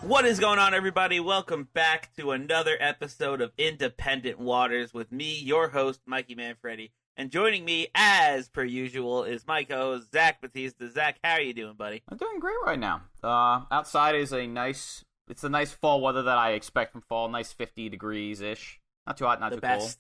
What is going on, everybody? Welcome back to another episode of Independent Waters with me, your host, Mikey Manfredi. And joining me, as per usual, is my co-host, Zach Batista. Zach, how are you doing, buddy? I'm doing great right now. Outside is it's the nice fall weather that I expect from fall. Nice 50 degrees-ish. Not too hot, not too cold.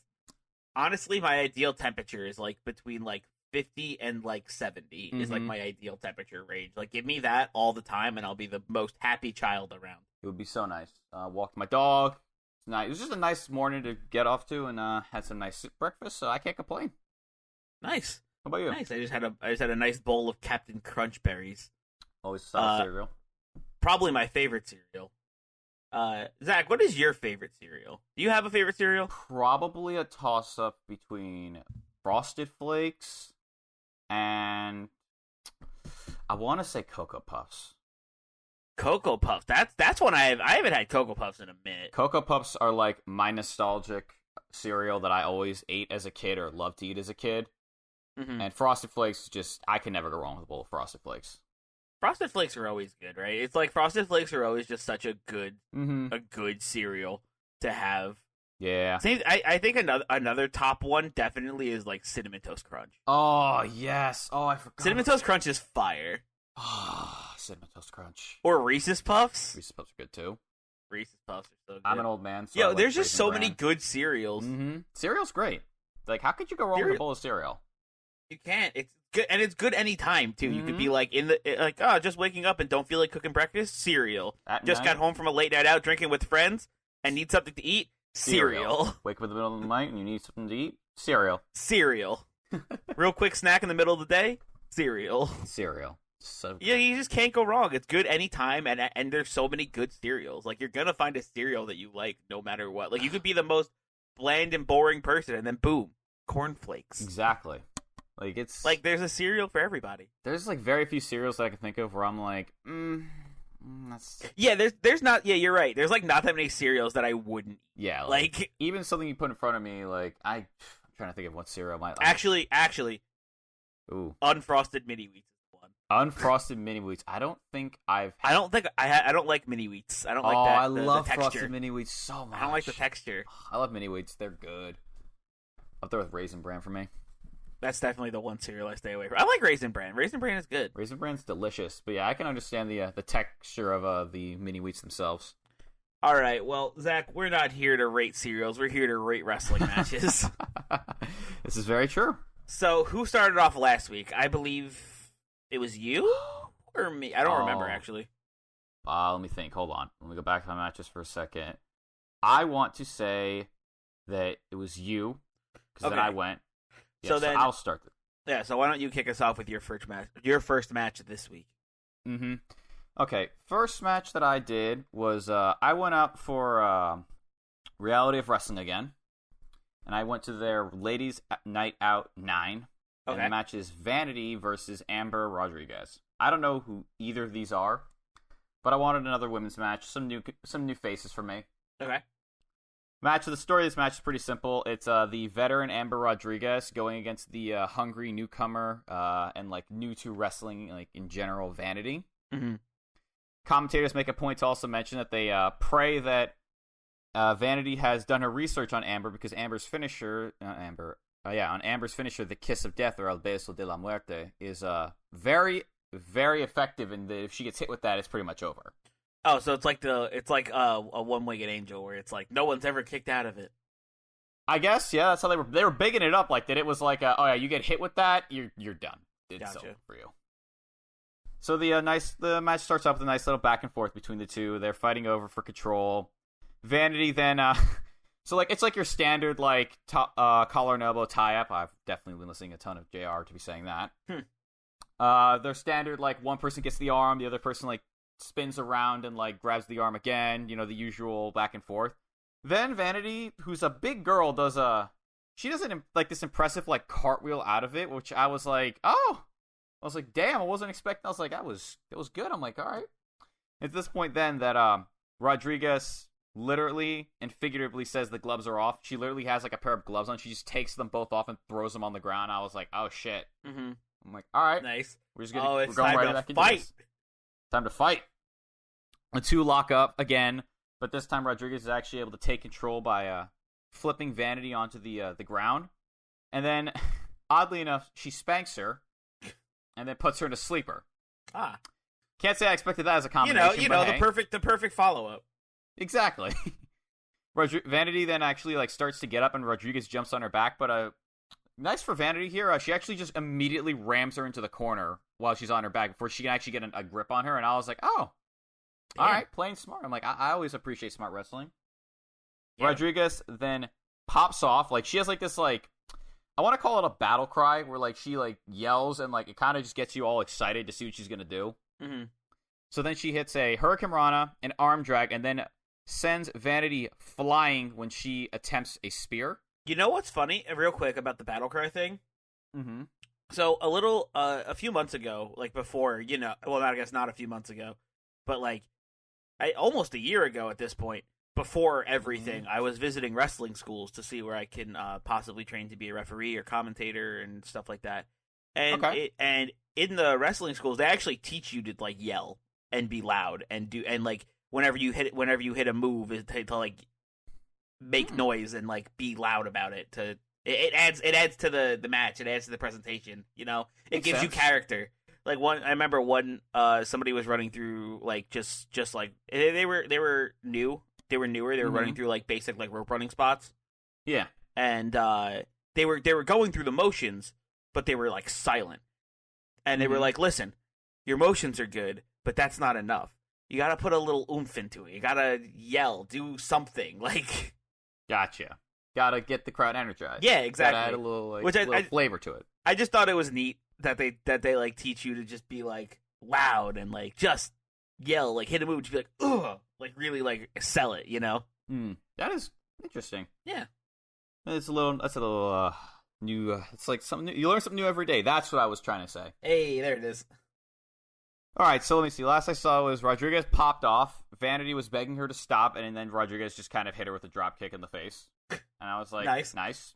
Honestly, my ideal temperature is like between like 50 and like 70 is like my ideal temperature range. Like, give me that all the time and I'll be the most happy child around. It would be so nice. Walked my dog. It's nice. It was just a nice morning to get off to, and had some nice breakfast, so I can't complain. Nice. How about you? Nice. I just had a nice bowl of Captain Crunch berries. Always solid cereal. Probably my favorite cereal. Zach, what is your favorite cereal? Do you have a favorite cereal? Probably a toss-up between Frosted Flakes and I want to say Cocoa Puffs. Cocoa Puffs. That's one I haven't had Cocoa Puffs in a minute. Cocoa Puffs are like my nostalgic cereal that I always ate as a kid or loved to eat as a kid. Mm-hmm. And Frosted Flakes, I can never go wrong with a bowl of Frosted Flakes. Frosted Flakes are always good, right? It's like Frosted Flakes are always just such a good cereal to have. Yeah. I think another top one definitely is like Cinnamon Toast Crunch. Oh, yes. Oh, I forgot. Cinnamon Toast Crunch is fire. Oh, Cinnamon Toast Crunch. Or Reese's Puffs. Reese's Puffs are good, too. Reese's Puffs are so good. I'm an old man, so Yo, there's just so many good cereals. Mm-hmm. Cereal's great. Like, how could you go wrong with a bowl of cereal? You can't. It's good, and it's good anytime, too. You could be like, just waking up and don't feel like cooking breakfast? Cereal. Just got home from a late night out drinking with friends and need something to eat? Cereal. Wake up in the middle of the night and you need something to eat? Cereal. Real quick snack in the middle of the day? Cereal. So yeah, you just can't go wrong. It's good anytime, and there's so many good cereals. Like, you're gonna find a cereal that you like no matter what. Like, you could be the most bland and boring person, and then boom, cornflakes. Exactly. Like, it's like there's a cereal for everybody. There's like very few cereals that I can think of where I'm like, that's... Yeah, there's not. Yeah, you're right. There's like not that many cereals that I wouldn't eat. Yeah, like even something you put in front of me, like I'm trying to think of what cereal might like. Actually, ooh, Unfrosted Mini Wheats is one. Unfrosted Mini Wheats. I don't like Mini Wheats. I don't like that. I love Frosted Mini Wheats so much. I don't like the texture. I love Mini Wheats. They're good. Up there with Raisin Bran for me. That's definitely the one cereal I stay away from. I like Raisin Bran. Raisin Bran is good. Raisin Bran's delicious. But yeah, I can understand the texture of the Mini Wheats themselves. All right. Well, Zach, we're not here to rate cereals. We're here to rate wrestling matches. This is very true. So, who started off last week? I believe it was you or me. I don't remember, actually. Let me think. Hold on. Let me go back to my matches for a second. I want to say that it was you, because then I went. Yeah, so then I'll start. Yeah, so why don't you kick us off with your first match? Your first match this week. Mm-hmm. Okay, first match that I did was I went up for Reality of Wrestling again, and I went to their Ladies Night Out 9. Okay. And the match is Vanity versus Amber Rodriguez. I don't know who either of these are, but I wanted another women's match, some new faces for me. Okay. The story of this match is pretty simple. It's the veteran Amber Rodriguez going against the hungry newcomer and like new to wrestling, like in general, Vanity. Mm-hmm. Commentators make a point to also mention that they pray that Vanity has done her research on Amber because Amber's finisher, the Kiss of Death or El Beso de la Muerte, is very, very effective, and if she gets hit with that, it's pretty much over. Oh, so it's like a one-legged angel where it's like no one's ever kicked out of it. I guess, yeah, that's how they were bigging it up like that. It was like, oh yeah, you get hit with that, you're done. It's over for you. So the match starts off with a nice little back and forth between the two. They're fighting over for control. Vanity then, so like it's like your standard like collar and elbow tie up. I've definitely been listening a ton of JR to be saying that. Their standard like one person gets the arm, the other person like spins around and like grabs the arm again, the usual back and forth. Then Vanity, who's a big girl, does like this impressive like cartwheel out of it, which I was like, damn, I wasn't expecting. I was like, it was good. I'm like, all right. At this point then that Rodriguez literally and figuratively says the gloves are off. She literally has like a pair of gloves on. She just takes them both off and throws them on the ground. I was like, oh shit. Mm-hmm. I'm like, all right. Nice. We're going right back into this. Time to fight. The two lock up again, but this time Rodriguez is actually able to take control by flipping Vanity onto the ground. And then, oddly enough, she spanks her and then puts her in a sleeper. Ah. Can't say I expected that as a combination. The perfect follow-up. Exactly. Vanity then actually starts to get up and Rodriguez jumps on her back, but nice for Vanity here. She actually just immediately rams her into the corner while she's on her back before she can actually get a grip on her. And I was like, oh, all right, playing smart. I'm like, I always appreciate smart wrestling. Yeah. Rodriguez then pops off. She has this I want to call it a battle cry where she yells and it kind of just gets you all excited to see what she's going to do. Mm-hmm. So then she hits a Hurricane Rana, an arm drag, and then sends Vanity flying when she attempts a spear. You know what's funny, real quick, about the battle cry thing? Mm-hmm. So a few months ago, before, not a few months ago, but almost a year ago at this point, before everything, I was visiting wrestling schools to see where I can possibly train to be a referee or commentator and stuff like that. And and in the wrestling schools, they actually teach you to yell and be loud and do whenever you hit a move to make noise and be loud about it. It adds to the match. It adds to the presentation. It gives you character. I remember somebody was running through they were new. They were newer. They were running through basic rope running spots. Yeah, and they were going through the motions, but they were silent. And they were listen, your motions are good, but that's not enough. You got to put a little oomph into it. You got to yell, do something Gotcha. Got to get the crowd energized. Yeah, exactly. Got to add a little flavor to it. I just thought it was neat that they teach you to just be loud and just yell, hit a move, just be ugh, really sell it, That is interesting. Yeah. That's a little new. It's something new. You learn something new every day. That's what I was trying to say. Hey, there it is. All right, so let me see. Last I saw was Rodriguez popped off. Vanity was begging her to stop, and then Rodriguez just kind of hit her with a drop kick in the face. And I was like, nice.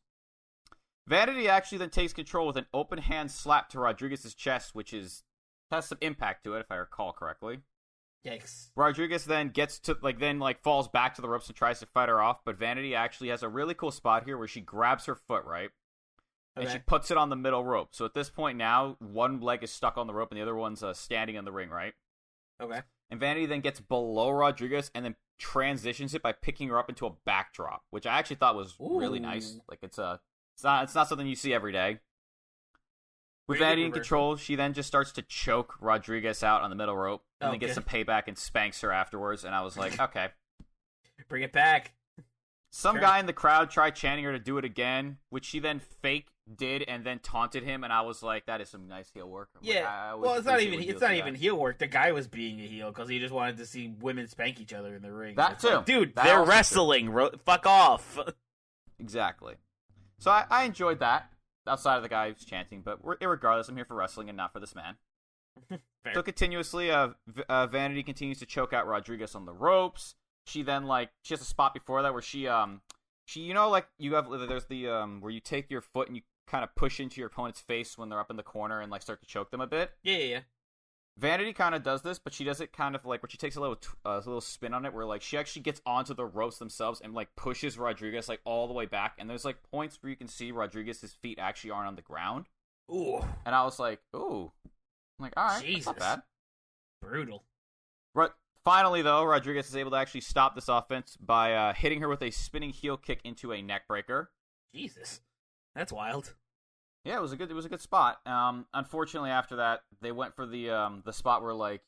Vanity actually then takes control with an open hand slap to Rodriguez's chest, which has some impact to it, if I recall correctly. Yikes. Rodriguez then gets to, falls back to the ropes and tries to fight her off, but Vanity actually has a really cool spot here where she grabs her foot, right? And she puts it on the middle rope. So at this point now, one leg is stuck on the rope and the other one's standing in the ring, right? Okay. And Vanity then gets below Rodriguez and then transitions it by picking her up into a backdrop, which I actually thought was really nice. It's not something you see every day. With Vanity in control, she then just starts to choke Rodriguez out on the middle rope and then gets some payback and spanks her afterwards. And I was like, okay. Bring it back. Some guy in the crowd tried chanting her to do it again, which she then did and then taunted him, and I was like, that is some nice heel work. It's not even heel work. The guy was being a heel because he just wanted to see women spank each other in the ring. That too. Dude, they're wrestling. Fuck off. Exactly. So I enjoyed that, outside of the guy who's chanting, but regardless, I'm here for wrestling and not for this man. So continuously, Vanity continues to choke out Rodriguez on the ropes. She then, she has a spot before that where she there's the, where you take your foot and you kind of push into your opponent's face when they're up in the corner and, start to choke them a bit. Yeah. Vanity kind of does this, but she does it kind of, where she takes a little spin on it where, she actually gets onto the ropes themselves and, pushes Rodriguez, all the way back. And there's, points where you can see Rodriguez's feet actually aren't on the ground. Ooh. And I was like, ooh. I'm like, all right, Jesus. That's not bad. Brutal. Finally, though, Rodriguez is able to actually stop this offense by hitting her with a spinning heel kick into a neck breaker. Jesus, that's wild. Yeah, it was a good spot. Unfortunately, after that, they went for the spot where what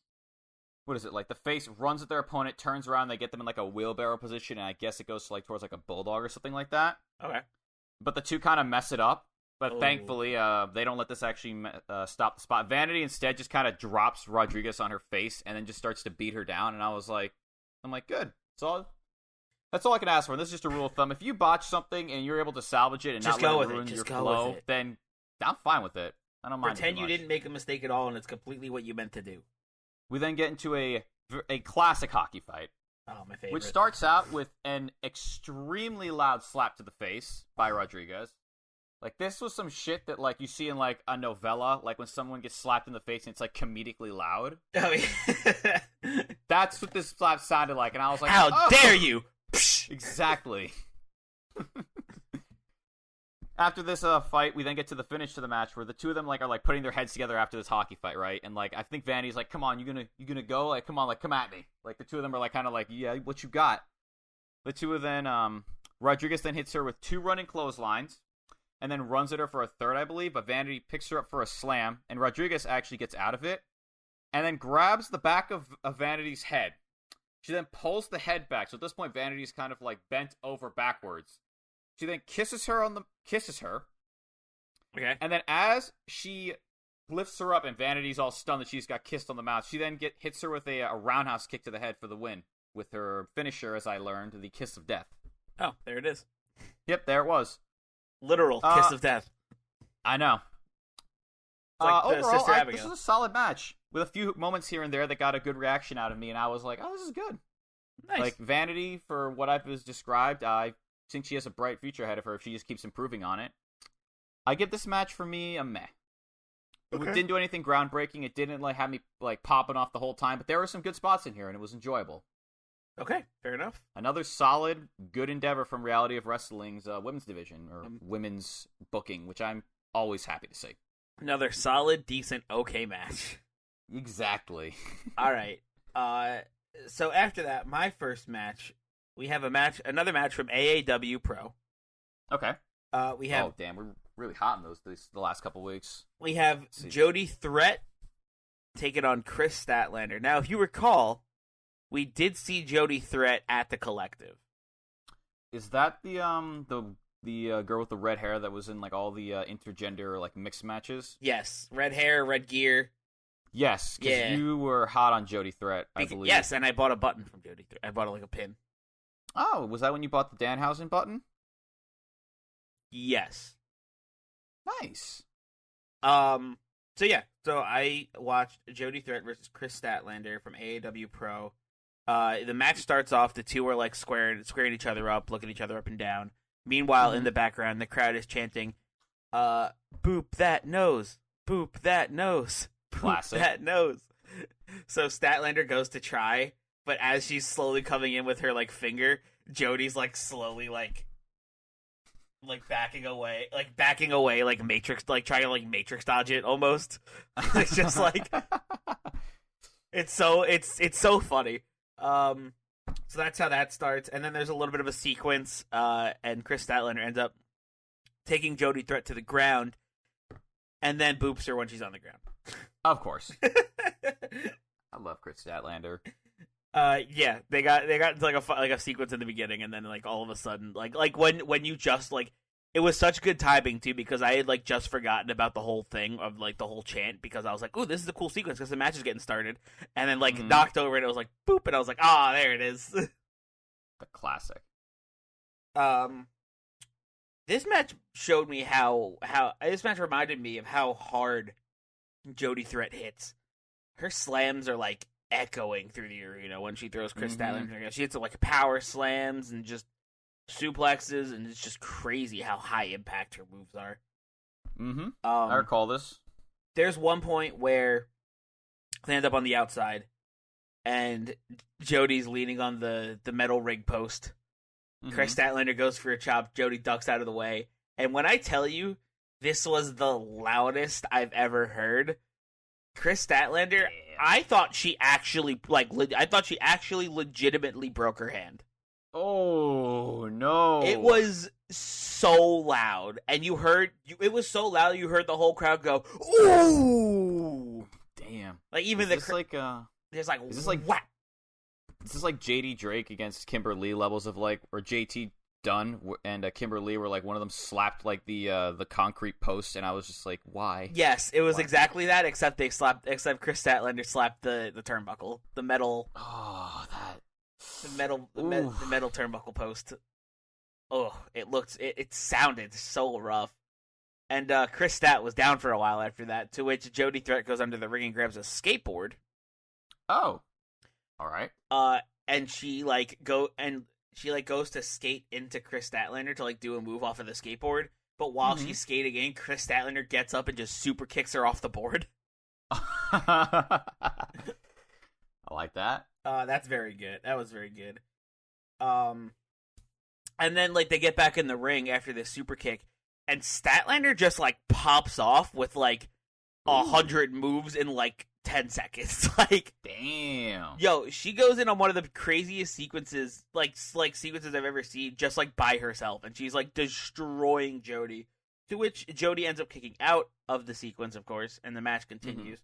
is it, the face runs at their opponent, turns around, they get them in a wheelbarrow position, and I guess it goes to towards a bulldog or something like that. Okay. But the two kind of mess it up. But thankfully, they don't let this actually stop the spot. Vanity instead just kind of drops Rodriguez on her face and then just starts to beat her down. And I'm like, good. That's all I can ask for. And this is just a rule of thumb. If you botch something and you're able to salvage it and just not let it ruin your flow, then I'm fine with it. I don't mind. Pretend you didn't make a mistake at all, and it's completely what you meant to do. We then get into a classic hockey fight. Oh, my favorite. Which starts out with an extremely loud slap to the face by Rodriguez. Like, this was some shit that, like, you see in, like, a novella, like, when someone gets slapped in the face and it's, like, comedically loud. Oh, yeah. That's what this slap sounded like, and I was like, how dare you! Exactly. After this fight, we then get to the finish to the match, where the two of them, like, are, like, putting their heads together after this hockey fight, right? And, like, I think Vanity's like, come on, you gonna go? Like, come on, like, come at me. Like, the two of them are, like, kind of like, yeah, what you got? The two of them, Rodriguez then hits her with 2 running clotheslines, and then runs at her for a third, I believe, but Vanity picks her up for a slam, and Rodriguez actually gets out of it, and then grabs the back of Vanity's head. She then pulls the head back, so at this point, Vanity's kind of, like, bent over backwards. She then kisses her. Okay. And then as she lifts her up, and Vanity's all stunned that she's got kissed on the mouth, she then hits her with a roundhouse kick to the head for the win, with her finisher, as I learned, the kiss of death. Oh, there it is. Yep, there it was. Literal kiss of death. I know. Like overall, this was a solid match with a few moments here and there that got a good reaction out of me, and I was like, "Oh, this is good." Nice. Like, Vanity, for what I've described, I think she has a bright future ahead of her if she just keeps improving on it. I give this match, for me, a meh. Okay. It didn't do anything groundbreaking. It didn't like have me like popping off the whole time, but there were some good spots in here, and it was enjoyable. Okay, fair enough. Another solid, good endeavor from Reality of Wrestling's women's division, or women's booking, which I'm always happy to see. Another solid, decent, okay match. Exactly. All right. So after that, my first match, we have another match from AAW Pro. Okay. We have. Oh damn, we're really hot in the last couple weeks. We have Jodi Threat taking on Kris Statlander. Now, if you recall, we did see Jodi Threat at the Collective. Is that the girl with the red hair that was in like all the intergender like mixed matches? Yes, red hair, red gear. Yes, because you were hot on Jodi Threat, I believe. Yes, and I bought a button from Jodi Threat. I bought like a pin. Oh, was that when you bought the Danhausen button? Yes. Nice. So I watched Jodi Threat versus Kris Statlander from AAW Pro. The match starts off, the two are like squaring each other up, looking each other up and down. Meanwhile, in the background, the crowd is chanting, "Boop that nose, boop that nose, boop Classic. that nose." So Statlander goes to try, but as she's slowly coming in with her like finger, Jodi's like slowly like backing away, like Matrix, like trying to like Matrix dodge it almost. It's just like it's so funny. So that's how that starts, and then there's a little bit of a sequence, and Kris Statlander ends up taking Jodi Threat to the ground, and then boops her when she's on the ground. Of course. I love Kris Statlander. Yeah, they got like a sequence in the beginning, and then like all of a sudden, like when you just like, it was such good timing too, because I had like just forgotten about the whole thing of like the whole chant, because I was like, "Ooh, this is a cool sequence," because the match is getting started, and then like knocked over, and it was like boop, and I was like, "Ah, there it is." The classic. This match showed me how this match reminded me of how hard Jodi Threat hits. Her slams are like echoing through the arena when she throws Kris Statlander. She hits like power slams and just suplexes, and it's just crazy how high impact her moves are. I recall this. There's one point where they end up on the outside, and Jodi's leaning on the metal ring post. Kris Statlander goes for a chop. Jodi ducks out of the way. And when I tell you, this was the loudest I've ever heard. Kris Statlander, I thought she actually legitimately broke her hand. Oh no! It was so loud, and it was so loud you heard the whole crowd go, "Ooh!" Damn! Like even there's like whap. Is this like JD Drake against Kimberly levels of like, or JT Dunn and Kimberly were like one of them slapped like the concrete post, and I was just like, why? Yes, it was exactly that, except Kris Statlander slapped the turnbuckle, the metal. Oh, the metal turnbuckle post. Oh, it sounded so rough. And Kris Stat was down for a while after that, to which Jodi Threat goes under the ring and grabs a skateboard. Oh. All right. And she goes to skate into Kris Statlander to like do a move off of the skateboard, but while she's skating in, Kris Statlander gets up and just super kicks her off the board. I like that. That's very good. That was very good. And then, like, they get back in the ring after this super kick, and Statlander just, like, pops off with, like, 100 moves in, like, 10 seconds. Like, damn. Yo, she goes in on one of the craziest sequences, like sequences I've ever seen, just, like, by herself. And she's, like, destroying Jodi. To which Jodi ends up kicking out of the sequence, of course, and the match continues.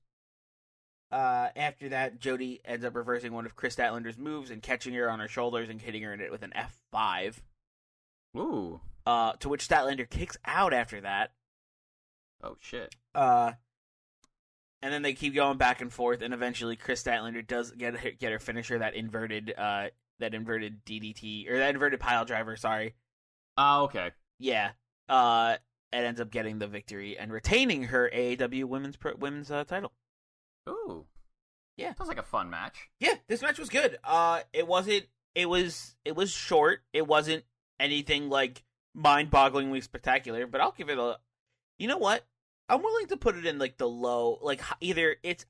After that, Jodi ends up reversing one of Kris Statlander's moves and catching her on her shoulders and hitting her in it with an F5. Ooh. To which Statlander kicks out after that. Oh, shit. And then they keep going back and forth, and eventually Kris Statlander does get her finisher, that inverted DDT, or that inverted pile driver, sorry. Oh, okay. Yeah. It ends up getting the victory and retaining her AEW women's title. Ooh. Yeah. Sounds like a fun match. Yeah, this match was good. It was short. It wasn't anything, like, mind-bogglingly spectacular, but I'll give it a... You know what? I'm willing to put it in, like, the low, like, either it's...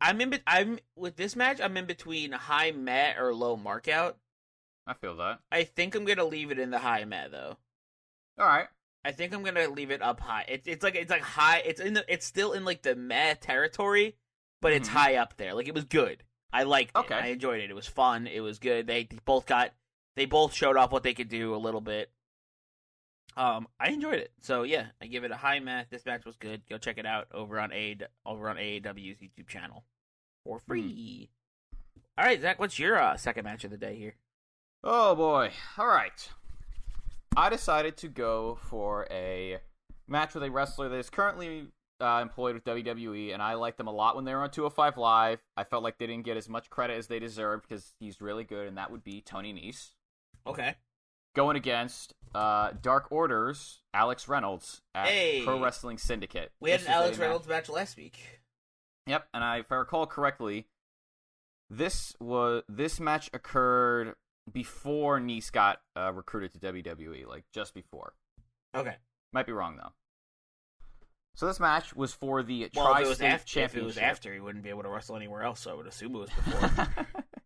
with this match, I'm in between high met or low markout. I feel that. I think I'm gonna leave it in the high met, though. Alright. I think I'm gonna leave it up high. It's like high, it's still in, like, the meh territory, but it's high up there. Like, it was good. I liked it. I enjoyed it. It was fun. It was good. They both showed off what they could do a little bit. I enjoyed it. So yeah, I give it a high match. This match was good. Go check it out over on AEW's YouTube channel for free. All right, Zach, what's your second match of the day here? Oh boy. All right. I decided to go for a match with a wrestler that is currently employed with WWE, and I liked them a lot when they were on 205 Live. I felt like they didn't get as much credit as they deserved because he's really good, and that would be Tony Nese. Okay. Going against Dark Order's Alex Reynolds at Pro Wrestling Syndicate. We had an Alex Reynolds match last week. Yep, and if I recall correctly, this match occurred before Nese got recruited to WWE, like just before. Okay. Might be wrong though. So this match was for the Tri-State Championship. If it was after, he wouldn't be able to wrestle anywhere else, so I would assume it was before.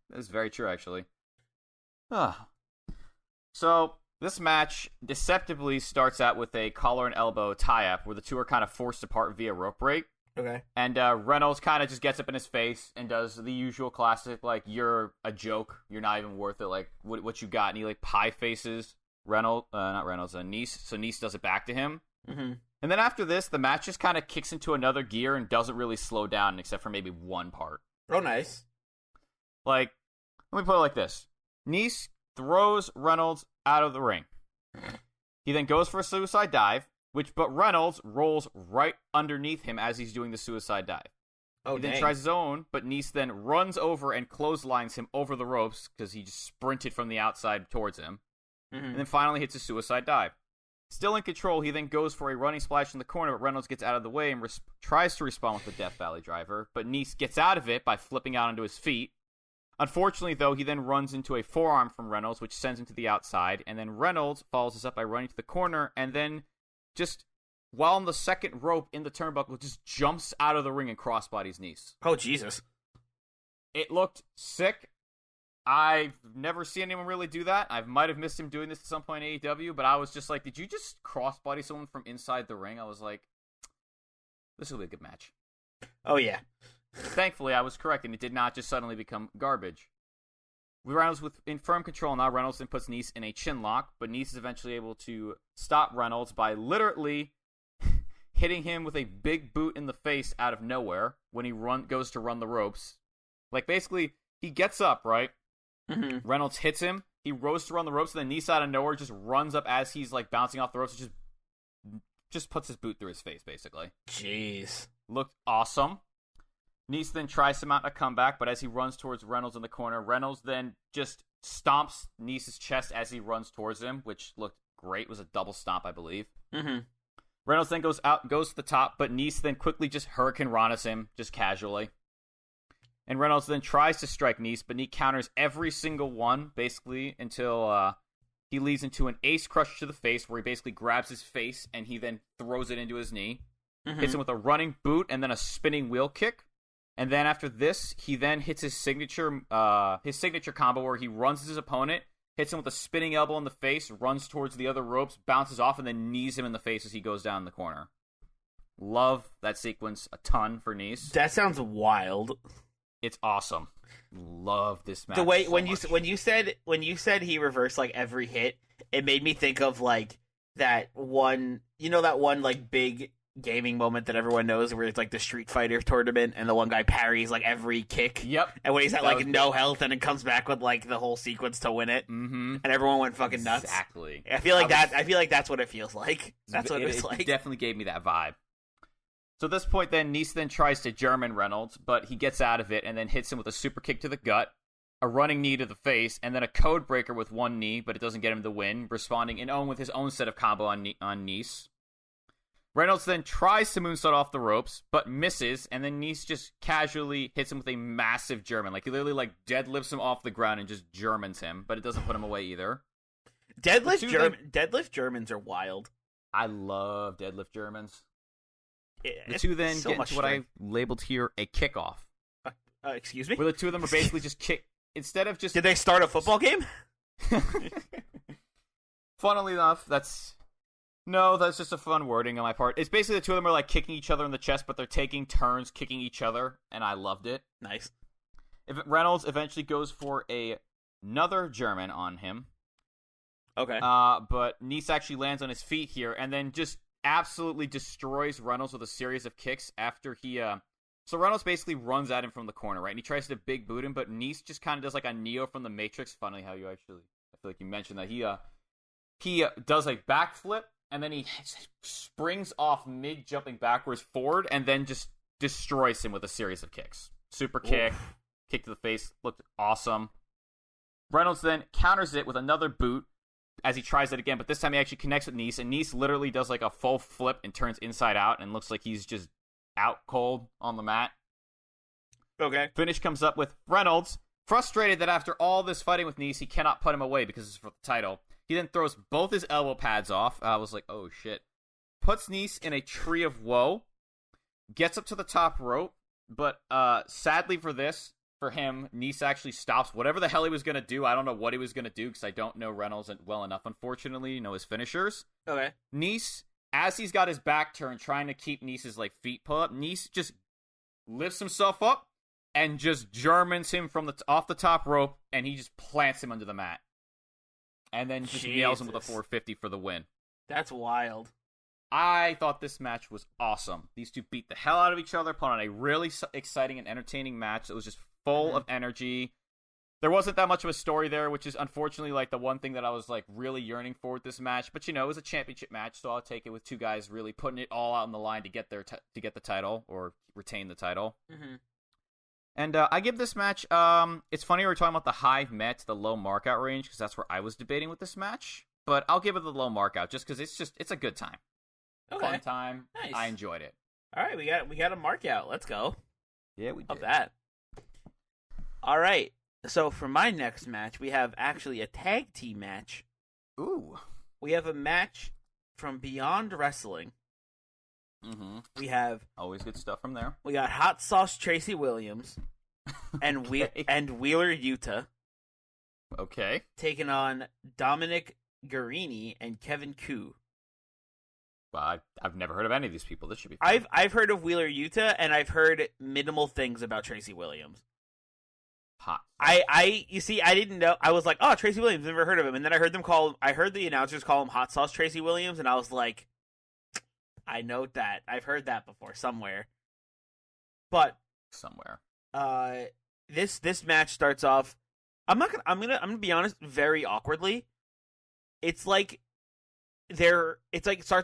That's very true, actually. So this match deceptively starts out with a collar and elbow tie-up where the two are kind of forced apart via rope break. Okay. And Reynolds kind of just gets up in his face and does the usual classic, like, you're a joke, you're not even worth it, like, what you got? And he, like, pie faces Nese, so Nese does it back to him. Mm-hmm. And then after this, the match just kind of kicks into another gear and doesn't really slow down except for maybe one part. Oh, nice. Like, let me put it like this. Nese throws Reynolds out of the ring. He then goes for a suicide dive, but Reynolds rolls right underneath him as he's doing the suicide dive. Oh, he then tries his own, but Nese then runs over and clotheslines him over the ropes because he just sprinted from the outside towards him. Mm-hmm. And then finally hits a suicide dive. Still in control, he then goes for a running splash in the corner, but Reynolds gets out of the way and tries to respond with the Death Valley driver, but Nese gets out of it by flipping out onto his feet. Unfortunately, though, he then runs into a forearm from Reynolds, which sends him to the outside, and then Reynolds follows this up by running to the corner, and then just while on the second rope in the turnbuckle, just jumps out of the ring and crossbodies Nese. Oh, Jesus. It looked sick. I've never seen anyone really do that. I might have missed him doing this at some point in AEW, but I was just like, did you just crossbody someone from inside the ring? I was like, this will be a good match. Oh, yeah. Thankfully, I was correct, and it did not just suddenly become garbage. Reynolds in firm control now. Reynolds then puts Nese in a chin lock, but Nese is eventually able to stop Reynolds by literally hitting him with a big boot in the face out of nowhere when he goes to run the ropes. Like, basically, he gets up, right? Mm-hmm. Reynolds hits him. He rose to run the ropes, and then Nese out of nowhere just runs up as he's, like, bouncing off the ropes and just puts his boot through his face, basically. Jeez. Looked awesome. Nese then tries to mount a comeback, but as he runs towards Reynolds in the corner, Reynolds then just stomps Nese's chest as he runs towards him, which looked great. It was a double stomp, I believe. Mm-hmm. Reynolds then goes to the top, but Nese then quickly just Hurricane Ranas him, just casually. And Reynolds then tries to strike Nese, but Nese counters every single one, basically, until he leads into an ace crush to the face, where he basically grabs his face and he then throws it into his knee. Hits him with a running boot and then a spinning wheel kick. And then after this, he then hits his signature combo where he runs his opponent, hits him with a spinning elbow in the face, runs towards the other ropes, bounces off, and then knees him in the face as he goes down in the corner. Love that sequence a ton for Nese. That sounds wild. It's awesome. Love this match. The way so when much. you said he reversed like every hit, it made me think of like that one like big gaming moment that everyone knows where it's like the Street Fighter tournament and the one guy parries like every kick. Yep. And when he's at like no health and it comes back with like the whole sequence to win it. Mm-hmm. And everyone went fucking nuts. Exactly. I feel like that's what it feels like. That's what it's like. It definitely gave me that vibe. So at this point, then, Nese then tries to German Reynolds, but he gets out of it and then hits him with a super kick to the gut, a running knee to the face, and then a code breaker with one knee, but it doesn't get him the win, responding in own with his own set of combo on Nese. Reynolds then tries to moonsault off the ropes, but misses, and then Nese just casually hits him with a massive German. Like, he literally, like, deadlifts him off the ground and just Germans him, but it doesn't put him away either. Deadlift Germans are wild. I love deadlift Germans. The It's two then so get much into what I strength. labeled here a kickoff. Excuse me? Where the two of them are basically just kick. Instead of just. Did they start a football game? Funnily enough, that's just a fun wording on my part. It's basically the two of them are like kicking each other in the chest, but they're taking turns kicking each other, and I loved it. Nice. If Reynolds eventually goes for another German on him. Okay. But Nese actually lands on his feet here, and then just absolutely destroys Reynolds with a series of kicks after he so Reynolds basically runs at him from the corner, right? And he tries to big boot him, but Nese just kind of does like a Neo from the Matrix. Funny how I feel like you mentioned that he does a backflip and then he springs off mid jumping backwards forward and then just destroys him with a series of kicks. Super kick, kick to the face, looked awesome. Reynolds then counters it with another boot as he tries it again, but this time he actually connects with Nese, and Nese literally does like a full flip and turns inside out and looks like he's just out cold on the mat. Okay. Finish comes up with Reynolds, frustrated that after all this fighting with Nese, he cannot put him away because it's for the title. He then throws both his elbow pads off. I was like, oh shit. Puts Nese in a tree of woe, gets up to the top rope, but sadly for him, Nese actually stops whatever the hell he was going to do. I don't know what he was going to do because I don't know Reynolds well enough, unfortunately, know his finishers. Okay. Nese, as he's got his back turned, trying to keep Nese's like feet pulled up, Nese just lifts himself up and just Germans him from off the top rope, and he just plants him under the mat. And then just nails him with a 450 for the win. That's wild. I thought this match was awesome. These two beat the hell out of each other, put on a really exciting and entertaining match. It was just full of energy. There wasn't that much of a story there, which is unfortunately like the one thing that I was like really yearning for with this match. But it was a championship match, so I'll take it with two guys really putting it all out on the line to get to get the title or retain the title. Mm-hmm. And I give this match. It's funny we're talking about the high Met, the low markout range, because that's where I was debating with this match. But I'll give it the low markout just because it's a good time. Okay. Fun time. Nice. I enjoyed it. All right, we got a mark out. Let's go. Yeah, we did. Love that. All right. So for my next match, we have actually a tag team match. Ooh. We have a match from Beyond Wrestling. Mm-hmm. We have always good stuff from there. We got Hot Sauce Tracy Williams and Okay. and Wheeler YUTA. Okay. Taking on Dominic Garrini and Kevin Koo. Well, I've never heard of any of these people. This should be fun. I've heard of Wheeler YUTA, and I've heard minimal things about Tracy Williams. Hot. You see, I didn't know. I was like, oh, Tracy Williams, never heard of him. And then I heard the announcers call him Hot Sauce Tracy Williams, and I was like, I know that. I've heard that before somewhere. But somewhere. This match starts off. I'm gonna be honest, very awkwardly. It starts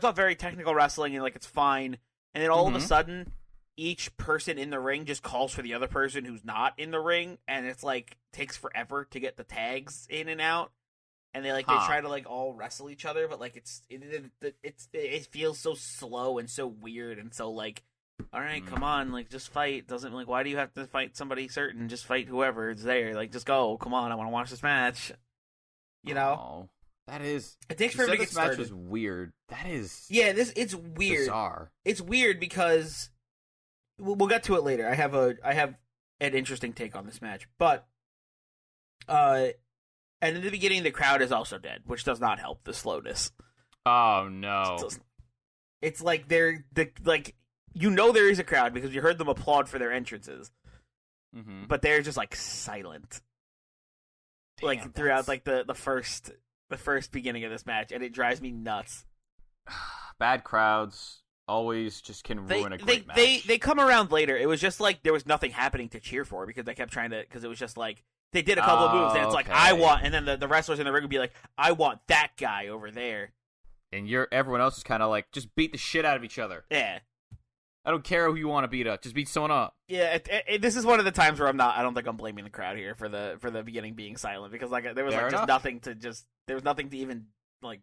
off very technical wrestling and like it's fine, and then all of a sudden each person in the ring just calls for the other person who's not in the ring, and it's like takes forever to get the tags in and out, and they try to like all wrestle each other, but like it feels so slow and so weird and so like, all right, come on, like just fight. Doesn't like, why do you have to fight somebody certain? Just fight whoever is there. Like just go, come on, I want to watch this match. You know. That is. It takes forever to get started. This match was weird. That is. Yeah, it's weird. Bizarre. It's weird because we'll get to it later. I have an interesting take on this match, but and in the beginning, the crowd is also dead, which does not help the slowness. Oh no! It's like there is a crowd because you heard them applaud for their entrances, but they're just like silent, throughout like the first beginning of this match, and it drives me nuts. Bad crowds always just can ruin a great match. They come around later. It was just like there was nothing happening to cheer for because I kept trying to, because it was just like they did a couple of moves and it's like I want, and then the wrestlers in the ring would be like, I want that guy over there, and everyone else is kind of like, just beat the shit out of each other. Yeah, I don't care who you want to beat up, just beat someone up. Yeah, this is one of the times where I don't think I'm blaming the crowd here for the beginning being silent, because like there was like just nothing to there was nothing to even like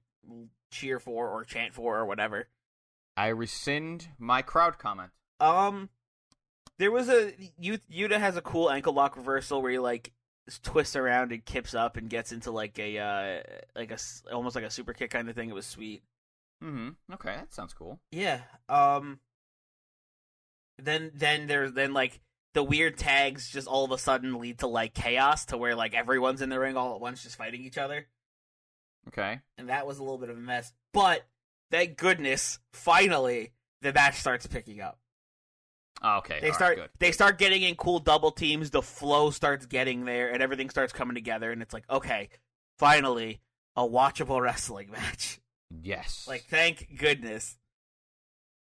cheer for or chant for or whatever. I rescind my crowd comment. There was YUTA has a cool ankle lock reversal where he like twists around and kips up and gets into like a almost like a super kick kind of thing. It was sweet. Okay, that sounds cool. Yeah. Then like the weird tags just all of a sudden lead to like chaos to where like everyone's in the ring all at once just fighting each other. Okay. And that was a little bit of a mess. But thank goodness, finally the match starts picking up. Okay. They start getting in cool double teams, the flow starts getting there, and everything starts coming together, and it's like, okay, finally a watchable wrestling match. Yes. Like, thank goodness.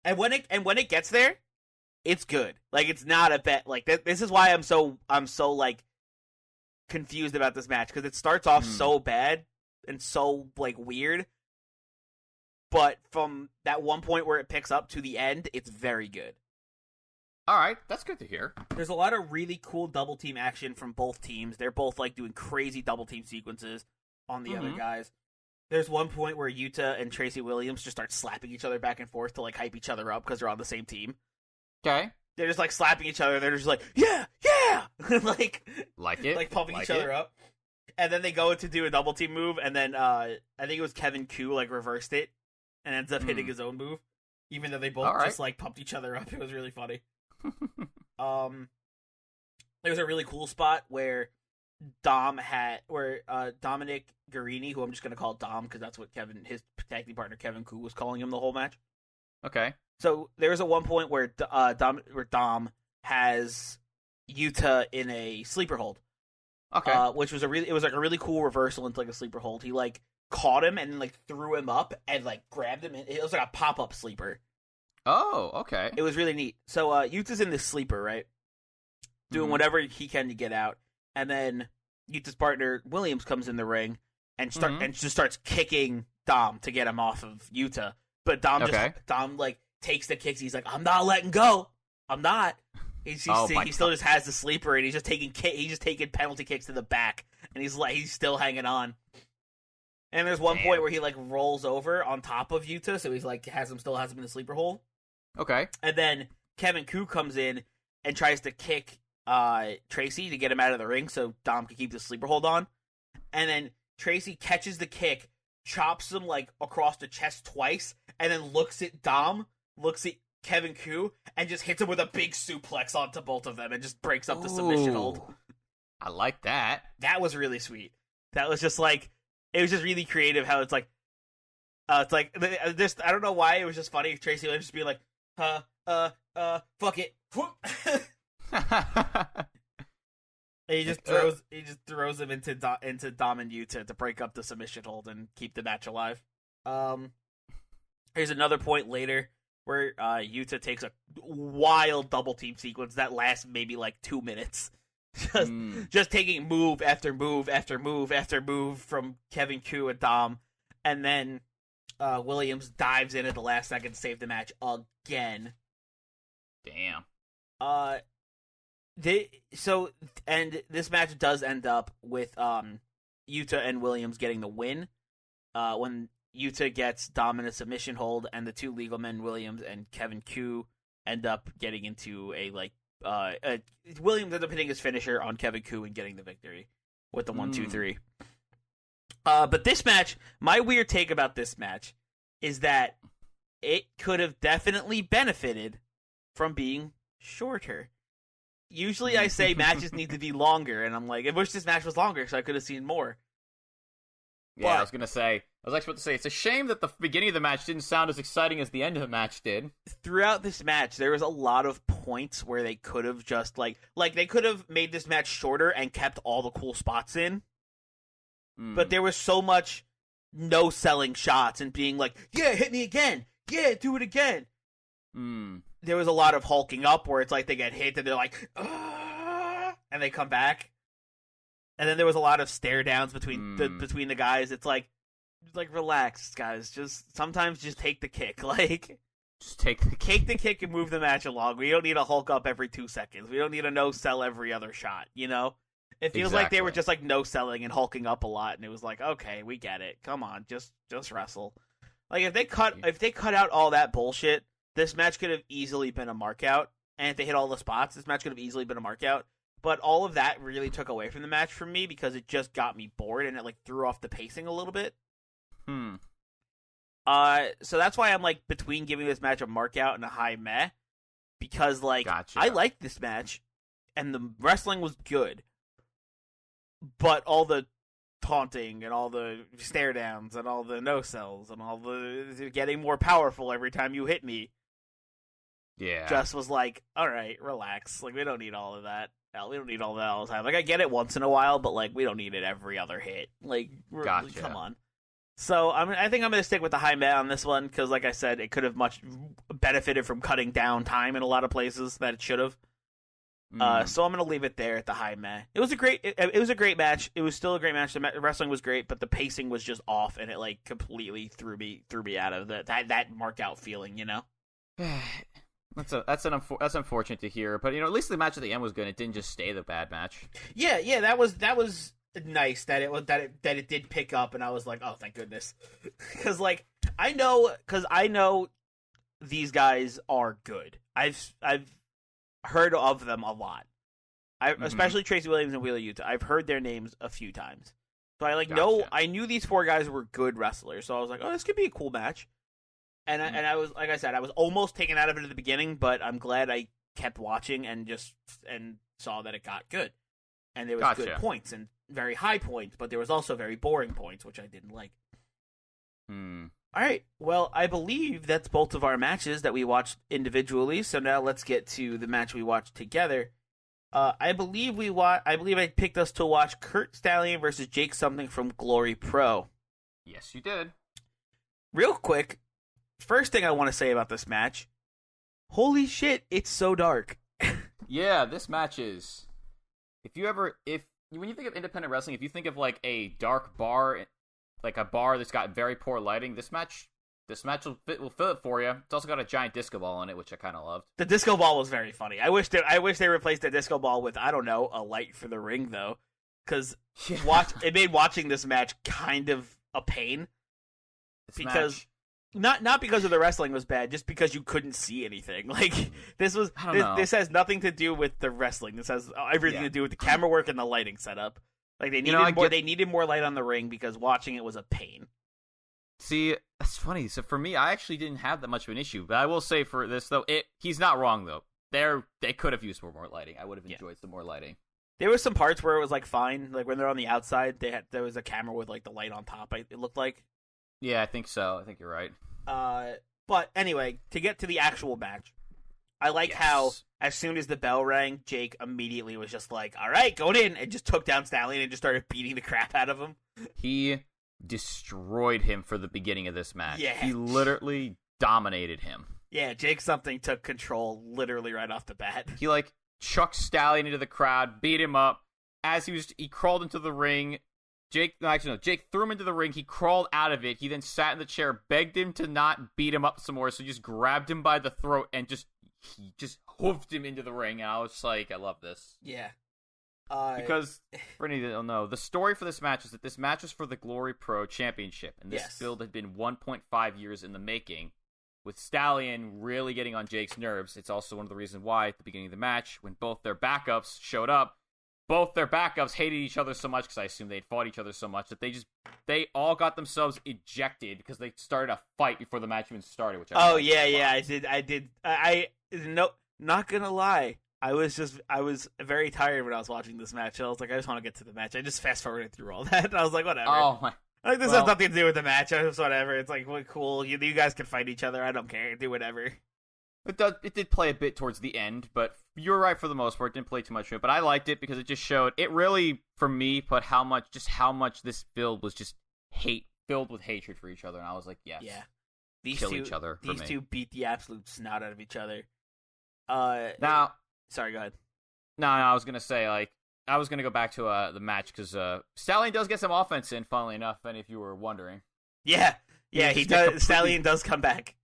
And when it gets there, it's good. Like, it's not a bet. Like, this is why I'm so like confused about this match, because it starts off so bad and so like weird, but from that one point where it picks up to the end, it's very good. All right, that's good to hear. There's a lot of really cool double team action from both teams. They're both like doing crazy double team sequences on the other guys. There's one point where YUTA and Tracy Williams just start slapping each other back and forth to like hype each other up because they're on the same team. Okay. They're just like slapping each other. They're just like, yeah, like pumping each other up. And then they go to do a double team move, and then I think it was Kevin Koo like reversed it and ends up hitting his own move, even though they both just like pumped each other up. It was really funny. There was a really cool spot where Dominic Garrini, who I'm just gonna call Dom because that's what his tag team partner Kevin Koo was calling him the whole match. Okay. So there was a one point where Dom has YUTA in a sleeper hold. Okay. Which was a really cool reversal into like a sleeper hold. He like caught him and like threw him up and like grabbed him. It was like a pop-up sleeper. Oh, okay. It was really neat. So YUTA's in this sleeper, right? Doing whatever he can to get out. And then YUTA's partner Williams comes in the ring and just starts kicking Dom to get him off of YUTA. But Dom like takes the kicks. He's like, I'm not letting go. I'm not. He still just has the sleeper, and he's just taking penalty kicks to the back, and he's still hanging on. And there's one point where he like rolls over on top of YUTA, so he's like still has him in the sleeper hold. Okay. And then Kevin Koo comes in and tries to kick Tracy to get him out of the ring, so Dom can keep the sleeper hold on. And then Tracy catches the kick, chops him like across the chest twice, and then looks at Kevin Koo and just hits him with a big suplex onto both of them and just breaks up the submission hold. I like that. That was really sweet. That was just like, it was just really creative how it's like just, I don't know why, it was just funny. Tracy would just be like, fuck it. And he just throws him into Dom and YUTA to break up the submission hold and keep the match alive. Here's another point later where YUTA takes a wild double team sequence that lasts maybe like 2 minutes. Just taking move after move after move after move from Kevin Koo and Dom. And then Williams dives in at the last second to save the match again. Damn. This match does end up with YUTA and Williams getting the win. When YUTA gets Dom in a submission hold, and the two legal men, Williams and Kevin Koo, end up getting into Williams ends up hitting his finisher on Kevin Koo and getting the victory with the 1-2-3. But this match, my weird take about this match is that it could have definitely benefited from being shorter. Usually I say matches need to be longer, and I'm like, I wish this match was longer so I could have seen more. Yeah, I was actually about to say, it's a shame that the beginning of the match didn't sound as exciting as the end of the match did. Throughout this match, there was a lot of points where they could have just, like they could have made this match shorter and kept all the cool spots in. But there was so much no-selling shots and being like, yeah, hit me again. Yeah, do it again. There was a lot of hulking up where it's like they get hit and they're like, ah, and they come back. And then there was a lot of stare downs between the guys. It's like relax, guys. Sometimes just take the kick. Just take the kick and move the match along. We don't need a hulk up every 2 seconds. We don't need a no sell every other shot. You know, it feels like they were just like no selling and hulking up a lot, and it was like, okay, we get it. Come on, just wrestle. Like if they cut out all that bullshit, this match could have easily been a markout. And if they hit all the spots, this match could have easily been a markout. But all of that really took away from the match for me because it just got me bored and it like threw off the pacing a little bit. So that's why I'm like between giving this match a markout and a high meh, because like I liked this match and the wrestling was good, but all the taunting and all the stare downs and all the no sells and all the getting more powerful every time you hit me, just was like, all right, relax. Like we don't need all of that. We don't need all that all the time. Like, I get it once in a while, but, like, we don't need it every other hit. Like, come on. So, I think I'm going to stick with the high meh on this one, because, like I said, it could have much benefited from cutting down time in a lot of places that it should have. So I'm going to leave it there at the high meh. It was a great match. It was still a great match. The wrestling was great, but the pacing was just off, and it, like, completely threw me out of that mark-out feeling, you know? That's unfortunate to hear, but you know at least the match at the end was good. It didn't just stay the bad match. Yeah, that was nice that it did pick up, and I was like, oh, thank goodness, because like I know these guys are good. I've heard of them a lot. Especially Tracy Williams and YUTA. I've heard their names a few times, so I knew these 4 guys were good wrestlers. So I was like, oh, this could be a cool match. And I was, like I said, I was almost taken out of it at the beginning, but I'm glad I kept watching and saw that it got good. And there was good points and very high points, but there was also very boring points, which I didn't like. All right. Well, I believe that's both of our matches that we watched individually. So now let's get to the match we watched together. I believe I picked us to watch Curt Stallion versus Jake something from Glory Pro. Yes, you did. Real quick. First thing I want to say about this match, holy shit, it's so dark. Yeah, this match is. When you think of independent wrestling, if you think of like a dark bar, like a bar that's got very poor lighting, this match will fill it for you. It's also got a giant disco ball in it, which I kind of loved. The disco ball was very funny. I wish they replaced the disco ball with, I don't know, a light for the ring though, because it made watching this match kind of a pain. Not because of the wrestling was bad, just because you couldn't see anything. Like this has nothing to do with the wrestling. This has everything to do with the camera work and the lighting setup. Like they needed more light on the ring because watching it was a pain. See, that's funny. So for me, I actually didn't have that much of an issue. But I will say for this though, he's not wrong though. They could have used more lighting. I would have enjoyed some more lighting. There was some parts where it was like fine. Like when they're on the outside, there was a camera with like the light on top. It looked like. Yeah, I think so. I think you're right. But anyway, to get to the actual match, I like how as soon as the bell rang, Jake immediately was just like, all right, going in, and just took down Stallion and just started beating the crap out of him. He destroyed him for the beginning of this match. Yeah. He literally dominated him. Yeah, Jake something took control literally right off the bat. He like chucked Stallion into the crowd, beat him up. As he crawled into the ring, Jake threw him into the ring. He crawled out of it. He then sat in the chair, begged him to not beat him up some more, so just grabbed him by the throat and just hoofed him into the ring. And I was like, I love this. Yeah. Because, for any that don't know, the story for this match is that this match was for the Glory Pro Championship, and this build had been 1.5 years in the making. With Stallion really getting on Jake's nerves, it's also one of the reasons why, at the beginning of the match, when both their backups showed up, both their backups hated each other so much, because I assume they'd fought each other so much, that they all got themselves ejected because they started a fight before the match even started. Which I did. No, not gonna lie. I was very tired when I was watching this match. I was like, I just want to get to the match. I just fast forwarded through all that. I was like, whatever. Oh my. Like, this has nothing to do with the match. I just whatever. It's like, well, cool. You guys can fight each other. I don't care. Do whatever. It did play a bit towards the end, but you were right for the most part. It didn't play too much of it, but I liked it because it just showed. It really, for me, put how much this build was just filled with hatred for each other, and I was like, yes, yeah, kill each other. These two beat the absolute snot out of each other. Now, sorry, go ahead. No, I was gonna say, like, I was gonna go back to the match because Stallion does get some offense in, funnily enough, and if you were wondering, yeah, he does. Stallion does come back.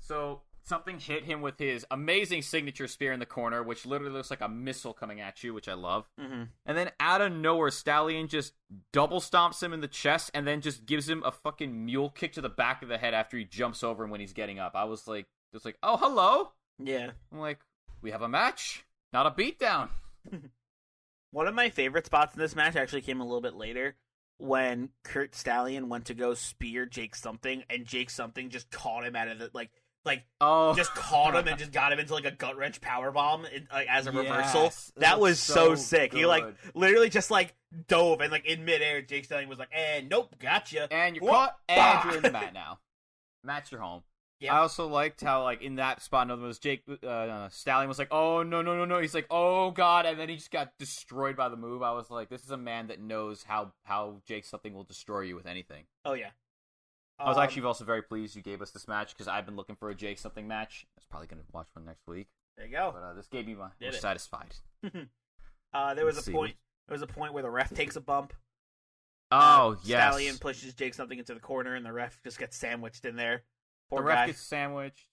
So something hit him with his amazing signature spear in the corner, which literally looks like a missile coming at you, which I love. Mm-hmm. And then out of nowhere, Stallion just double stomps him in the chest and then just gives him a fucking mule kick to the back of the head after he jumps over him when he's getting up. I was like, oh, hello? Yeah. I'm like, we have a match, not a beatdown. One of my favorite spots in this match actually came a little bit later when Curt Stallion went to go spear Jake Something, and Jake Something just caught him out of the, just caught him and just got him into like a gut wrench powerbomb as a reversal. That was so sick. Good. He literally just dove and in midair, Jake Stallion was like, "And nope, gotcha." And you're caught, and you're in the mat now. Match your home. Yep. I also liked how in that spot, in other words, Stallion was like, "Oh no!" He's like, "Oh god!" And then he just got destroyed by the move. I was like, "This is a man that knows how Jake Something will destroy you with anything." Oh yeah. I was actually also very pleased you gave us this match because I've been looking for a Jake Something match. I was probably going to watch one next week. There you go. But this gave me more satisfied. There was a point. There was a point where the ref takes a bump. Oh yes. Stallion pushes Jake Something into the corner, and the ref just gets sandwiched in there. Poor ref guy. Gets sandwiched.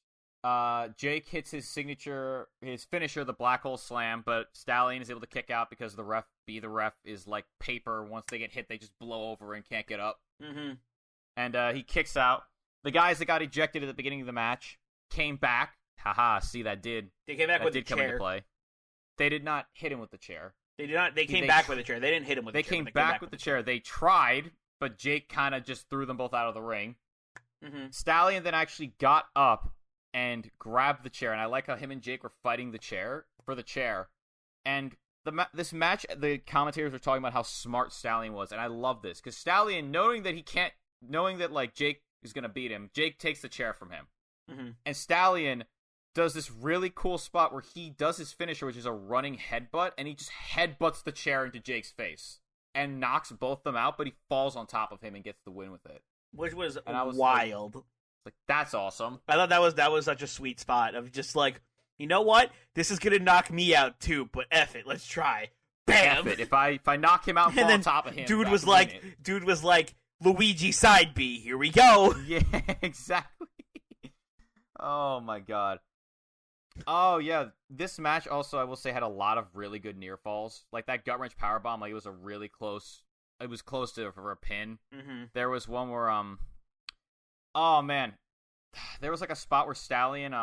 Jake hits his finisher, the black hole slam, but Stallion is able to kick out because the ref is like paper. Once they get hit, they just blow over and can't get up. Mm-hmm. And he kicks out. The guys that got ejected at the beginning of the match came back. Haha, see, that did. They came back with the chair. Come into play. They did not hit him with the chair. They did not. They came back with the chair. They didn't hit him with the chair. They came back with the chair. They tried, but Jake kind of just threw them both out of the ring. Mm-hmm. Stallion then actually got up and grabbed the chair. And I like how him and Jake were fighting for the chair. And this match, the commentators were talking about how smart Stallion was. And I love this. Because Stallion, knowing that Jake is going to beat him, Jake takes the chair from him. Mm-hmm. And Stallion does this really cool spot where he does his finisher, which is a running headbutt, and he just headbutts the chair into Jake's face and knocks both of them out, but he falls on top of him and gets the win with it. Which was wild. That's awesome. I thought that was such a sweet spot of just you know what? This is going to knock me out too, but F it, let's try. Bam! F it. If I knock him out and fall on top of him, dude was like, Luigi side B, here we go. Yeah, exactly. Oh my god. Oh yeah, this match also, I will say, had a lot of really good near falls. Like that gut wrench powerbomb, it was a really close. It was close for a pin. Mm-hmm. There was one where oh man, there was a spot where Stallion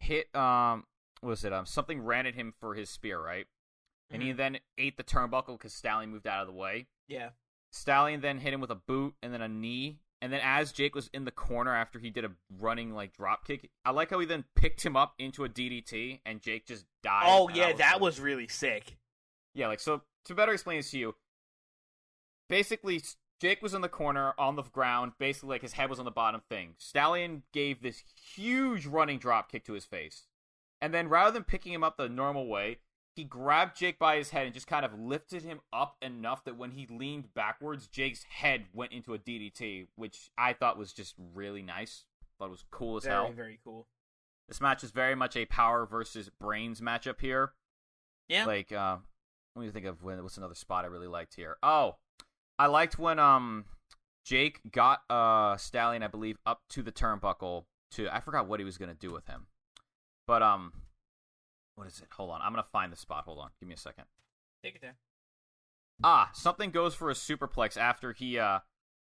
hit what was it something ran at him for his spear, right? Mm-hmm. And he then ate the turnbuckle because Stallion moved out of the way. Yeah. Stallion then hit him with a boot and then a knee. And then as Jake was in the corner after he did a running drop kick, I like how he then picked him up into a DDT and Jake just died. Oh yeah, that was really sick. Yeah, so to better explain this to you, basically Jake was in the corner on the ground, basically his head was on the bottom thing. Stallion gave this huge running drop kick to his face. And then rather than picking him up the normal way, he grabbed Jake by his head and just kind of lifted him up enough that when he leaned backwards, Jake's head went into a DDT, which I thought was just really nice. Thought it was cool as hell. Very, very cool. This match is very much a power versus brains matchup here. Yeah. Let me think of what's another spot I really liked here. Oh, I liked when Jake got Stallion, I believe, up to the turnbuckle I forgot what he was gonna do with him, but what is it? Hold on. I'm going to find the spot. Hold on. Give me a second. Take it there. Something goes for a superplex after he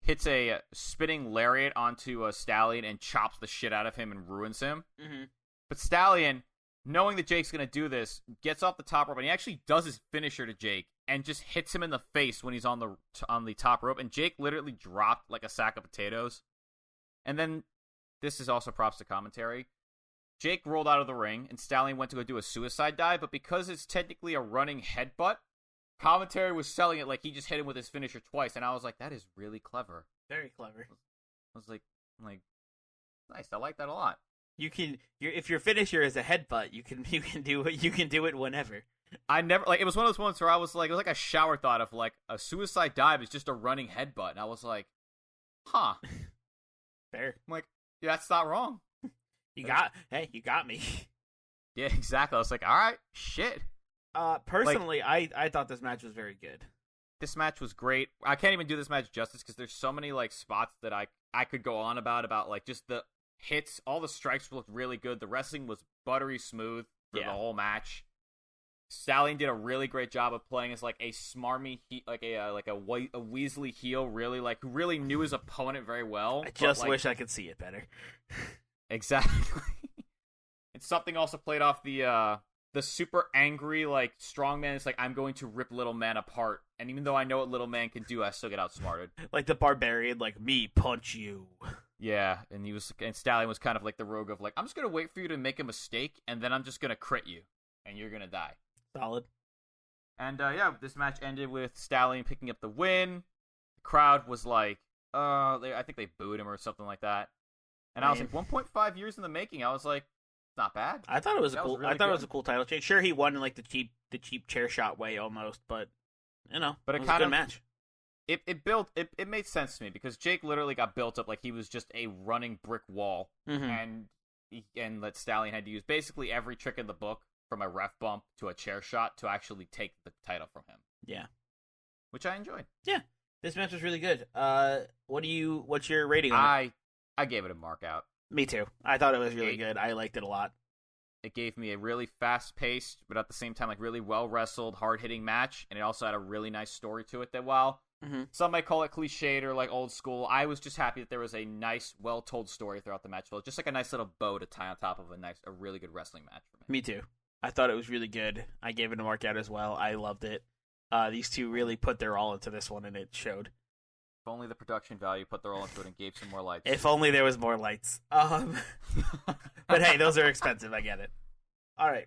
hits a spinning lariat onto a Stallion and chops the shit out of him and ruins him. Mm-hmm. But Stallion, knowing that Jake's going to do this, gets off the top rope and he actually does his finisher to Jake. and just hits him in the face when he's on the top rope, and Jake literally dropped like a sack of potatoes. And then, this is also props to commentary, Jake rolled out of the ring, and Stallion went to go do a suicide dive, but because it's technically a running headbutt, commentary was selling it like he just hit him with his finisher twice, and I was like, that is really clever. Very clever. I was like, nice, I like that a lot. If your finisher is a headbutt, you can do it whenever. I never, like, it was one of those moments where I was like, it was like a shower thought of, like, a suicide dive is just a running headbutt, and I was like, huh. Fair. I'm like, yeah, that's not wrong. You got me. Yeah, exactly. I was like, all right, shit. Personally, like, I thought this match was very good. This match was great. I can't even do this match justice because there's so many, like, spots that I could go on about, like, just the hits. All the strikes looked really good. The wrestling was buttery smooth for the whole match. Stallion did a really great job of playing as, like, a smarmy, like a Weasley heel, really, like, who really knew his opponent very well. I just wish I could see it better. Exactly. And something also played off the super angry, like, strong man. It's like, I'm going to rip little man apart. And even though I know what little man can do, I still get outsmarted. Like the barbarian, like, me punch you. Yeah, and Stallion was kind of like the rogue of, like, I'm just going to wait for you to make a mistake, and then I'm just going to crit you, and you're going to die. Solid. And, this match ended with Stallion picking up the win. The crowd was like, I think they booed him or something like that. And I was like, 1.5 years in the making. I was like, not bad. I thought it was it was a cool title change. Sure, he won in, like, the cheap chair shot way almost, but, you know, but it was a good match. It made sense to me because Jake literally got built up like he was just a running brick wall, and that Stallion had to use basically every trick in the book, from a ref bump to a chair shot, to actually take the title from him. Yeah, which I enjoyed. Yeah, this match was really good. What's your rating on it? I gave it a mark out. Me too. I thought it was really good. I liked it a lot. It gave me a really fast-paced, but at the same time, like, really well-wrestled, hard-hitting match, and it also had a really nice story to it that, while some might call it cliched or, like, old school, I was just happy that there was a nice, well-told story throughout the match. Just like a nice little bow to tie on top of a really good wrestling match for me. Me too. I thought it was really good. I gave it a mark out as well. I loved it. These two really put their all into this one, and it showed. If only the production value put their all into it and gave some more lights. If only there was more lights. But hey, those are expensive. I get it. All right.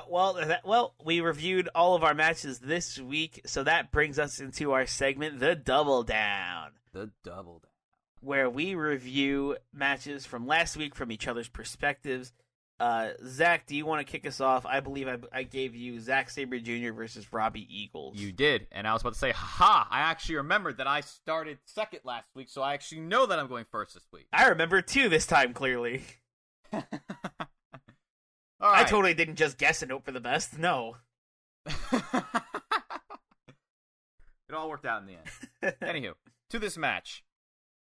Well, we reviewed all of our matches this week, so that brings us into our segment, The Double Down. The Double Down. Where we review matches from last week from each other's perspectives. Zach, do you want to kick us off? I believe I gave you Zack Sabre Jr. versus Robbie Eagles. You did, and I was about to say, ha! I actually remembered that I started second last week, so I actually know that I'm going first this week. I remember too this time, clearly. All right. I totally didn't just guess and hope for the best. No. It all worked out in the end. Anywho, to this match.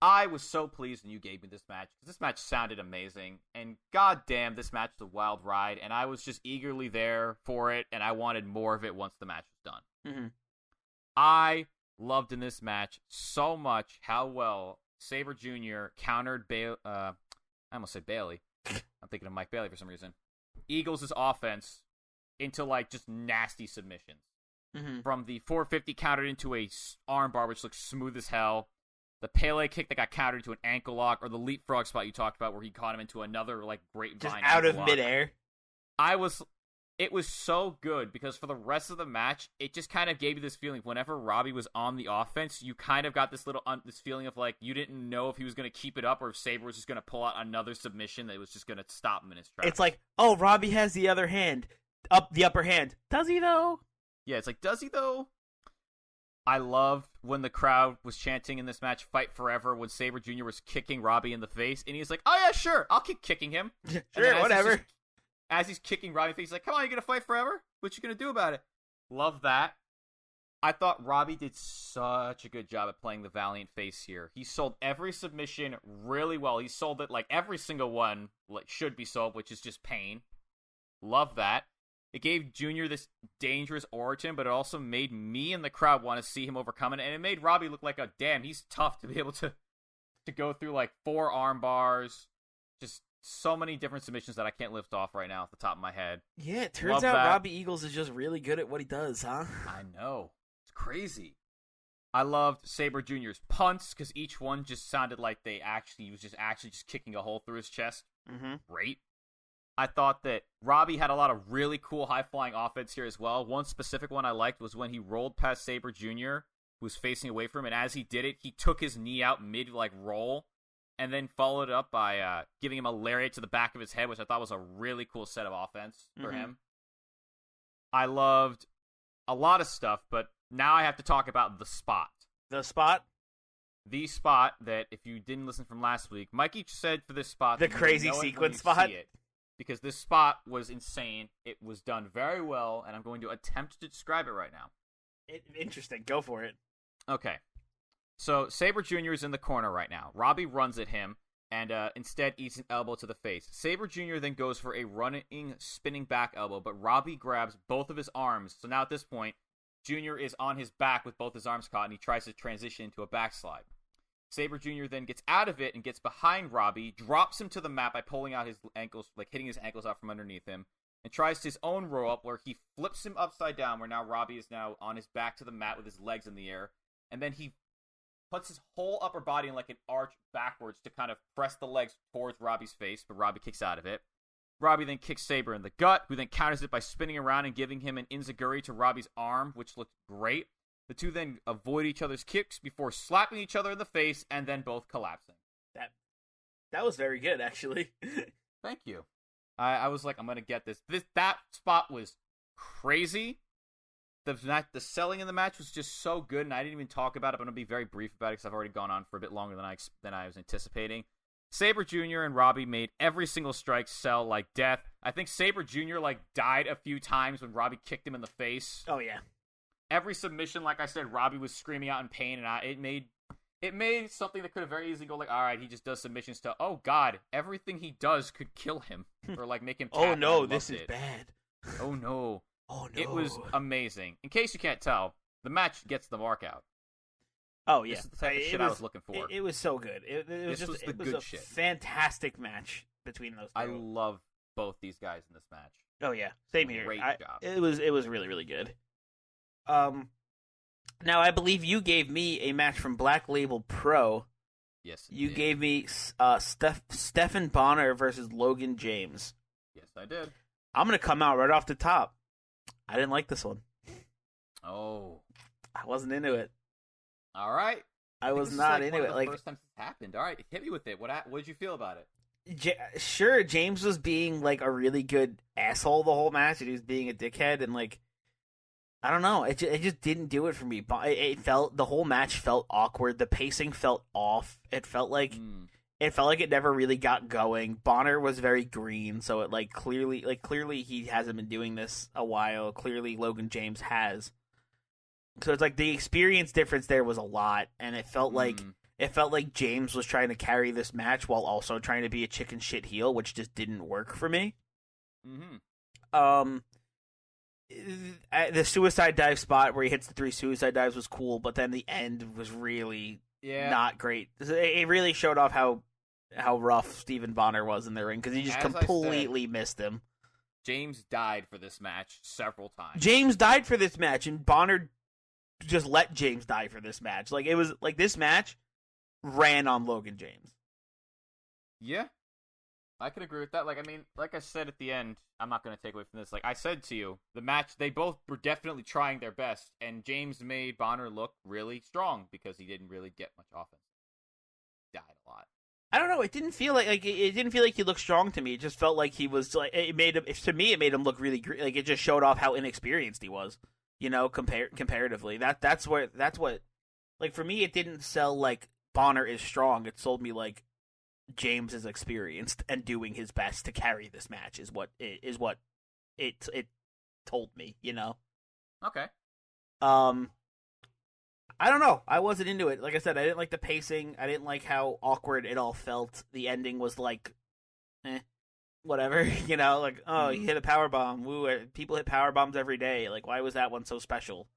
I was so pleased when you gave me this match, because this match sounded amazing, and goddamn, this match was a wild ride, and I was just eagerly there for it, and I wanted more of it once the match was done. I loved in this match so much how well Sabre Jr. countered I almost said Bailey. I'm thinking of Mike Bailey for some reason. Eagles' offense into, like, just nasty submissions. From the 450 countered into a armbar, which looks smooth as hell. The Pele kick that got countered into an ankle lock, or the leapfrog spot you talked about where he caught him into another, like, grapevine just out of midair. It was so good because for the rest of the match, it just kind of gave you this feeling. Whenever Robbie was on the offense, you kind of got this this feeling of, like, you didn't know if he was going to keep it up or if Sabre was just going to pull out another submission that was just going to stop him in his tracks. It's like, oh, Robbie has the upper hand. Does he though? Yeah, it's like, does he though? I loved when the crowd was chanting in this match, "Fight Forever," when Sabre Jr. was kicking Robbie in the face, and he's like, "Oh yeah, sure, I'll keep kicking him." Sure, whatever. As he's kicking Robbie in the face, he's like, "Come on, you gonna fight forever? What you gonna do about it?" Love that. I thought Robbie did such a good job at playing the valiant face here. He sold every submission really well. He sold it like every single one should be sold, which is just pain. Love that. It gave Junior this dangerous origin, but it also made me and the crowd want to see him overcome it. And it made Robbie look like a damn, he's tough to be able to go through like 4 arm bars. Just so many different submissions that I can't lift off right now off the top of my head. Yeah, it turns out Robbie Eagles is just really good at what he does, huh? I know. It's crazy. I loved Sabre Jr.'s punts because each one just sounded like he was just kicking a hole through his chest. Mm-hmm. Great. I thought that Robbie had a lot of really cool high-flying offense here as well. One specific one I liked was when he rolled past Sabre Jr., who was facing away from him, and as he did it, he took his knee out mid-roll, and then followed it up by giving him a lariat to the back of his head, which I thought was a really cool set of offense for him. I loved a lot of stuff, but now I have to talk about the spot. The spot? The spot that, if you didn't listen from last week, Mikey said for this spot... The crazy sequence spot? Because this spot was insane. It was done very well, and I'm going to attempt to describe it right now. Interesting. Go for it. Okay. So, Sabre Jr. is in the corner right now. Robbie runs at him, and instead eats an elbow to the face. Sabre Jr. then goes for a running, spinning back elbow, but Robbie grabs both of his arms. So now at this point, Jr. is on his back with both his arms caught, and he tries to transition into a backslide. Sabre Jr. then gets out of it and gets behind Robbie, drops him to the mat by pulling out his ankles, hitting his ankles out from underneath him, and tries his own roll-up where he flips him upside down, where now Robbie is now on his back to the mat with his legs in the air, and then he puts his whole upper body in an arch backwards to kind of press the legs towards Robbie's face, but Robbie kicks out of it. Robbie then kicks Sabre in the gut, who then counters it by spinning around and giving him an enziguri to Robbie's arm, which looked great. The two then avoid each other's kicks before slapping each other in the face and then both collapsing. That was very good, actually. Thank you. I was like, I'm going to get this. That spot was crazy. The selling in the match was just so good, and I didn't even talk about it, but I'm going to be very brief about it because I've already gone on for a bit longer than I was anticipating. Sabre Jr. and Robbie made every single strike sell like death. I think Sabre Jr. died a few times when Robbie kicked him in the face. Oh, yeah. Every submission, like I said, Robbie was screaming out in pain, and it made something that could have very easily go all right, he just does submissions to, oh, God, everything he does could kill him or make him tap. Oh, no, this is bad. Oh, no. Oh, no. It was amazing. In case you can't tell, the match gets the mark out. Oh, yeah. This is the type of shit I was looking for. It was so good. It was a fantastic match between those two. I love both these guys in this match. Oh, yeah. Same here. Great job. It was really, really good. Now, I believe you gave me a match from Black Label Pro. Yes, you gave me Stephan Bonnar versus Logan James. Yes, I did. I'm going to come out right off the top. I didn't like this one. Oh. I wasn't into it. All right. I was not into it. First time this happened. All right, hit me with it. What did you feel about it? Sure, James was being a really good asshole the whole match, and he was being a dickhead, and I don't know. It just didn't do it for me. The whole match felt awkward. The pacing felt off. It felt like it never really got going. Bonnar was very green, so it clearly he hasn't been doing this a while. Clearly Logan James has. So it's the experience difference there was a lot, and it felt like James was trying to carry this match while also trying to be a chicken shit heel, which just didn't work for me. Mm-hmm. The suicide dive spot where he hits the 3 suicide dives was cool, but then the end was really not great. It really showed off how rough Stephan Bonnar was in the ring because he just completely missed him. James died for this match several times. James died for this match, and Bonnar just let James die for this match. It was this match ran on Logan James. Yeah. I could agree with that. Like I said at the end, I'm not going to take away from this. I said to you, the match, they both were definitely trying their best, and James made Bonnar look really strong because he didn't really get much offense. Died a lot. I don't know. It didn't feel like he looked strong to me. It just felt like he was it made him look really it just showed off how inexperienced he was. Comparatively. That's what for me it didn't sell Bonnar is strong. It sold me James is experienced and doing his best to carry this match is what it told me, Okay. I don't know. I wasn't into it. Like I said, I didn't like the pacing. I didn't like how awkward it all felt. The ending was whatever, you hit a power bomb. Woo, people hit power bombs every day. Why was that one so special?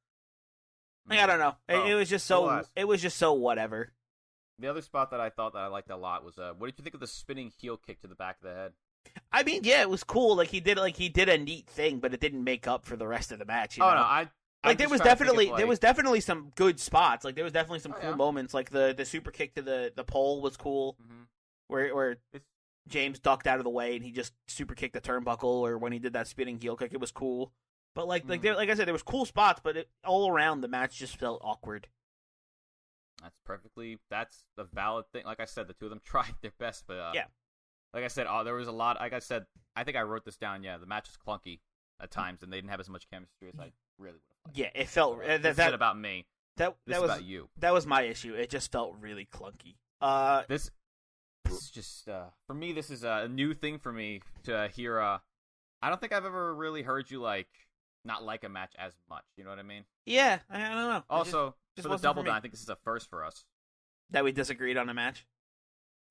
I don't know. It was just so whatever. The other spot that I thought that I liked a lot was what did you think of the spinning heel kick to the back of the head? I mean, yeah, it was cool. He did a neat thing, but it didn't make up for the rest of the match. No, Like there was definitely some good spots. Like there was definitely some cool moments. Like the super kick to the pole was cool, where James ducked out of the way and he just super kicked the turnbuckle, or when he did that spinning heel kick, it was cool. But like I said, there was cool spots, but all around the match just felt awkward. That's a valid thing. Like I said, the two of them tried their best, but yeah. Like I said, there was a lot. Like I said, I think I wrote this down. Yeah, the match was clunky at times, and they didn't have as much chemistry as I really would have liked. Yeah, it felt that about me. That was about you. That was my issue. It just felt really clunky. This is just for me. This is a new thing for me to hear. I don't think I've ever really heard you not like a match as much. You know what I mean? Yeah, I don't know. Also, just for the double down, I think this is a first for us. That we disagreed on a match?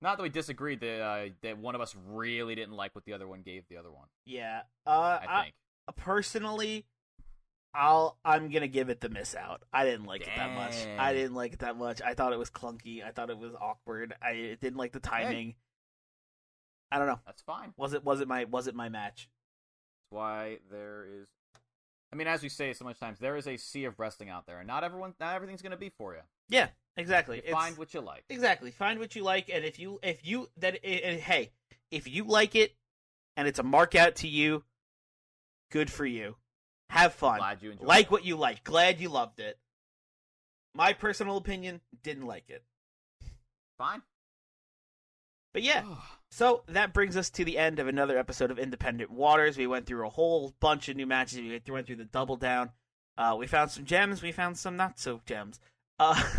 Not that we disagreed, that one of us really didn't like what the other one gave the other one. Yeah. I think. Personally, I'm going to give it the miss out. I didn't like it that much. I thought it was clunky. I thought it was awkward. I didn't like the timing. Hey. I don't know. That's fine. Was it my match? That's why there is, I mean, as we say so much times, there is a sea of wrestling out there, and not everything's going to be for you. Yeah, exactly. Find what you like. Exactly. Find what you like, and if you like it, and it's a mark out to you, good for you. Have fun. Glad you enjoyed like what you like. Glad you loved it. My personal opinion, didn't like it. Fine. But yeah, so that brings us to the end of another episode of Independent Waters. We went through a whole bunch of new matches. We went through the Double Down. We found some gems. We found some not so gems. But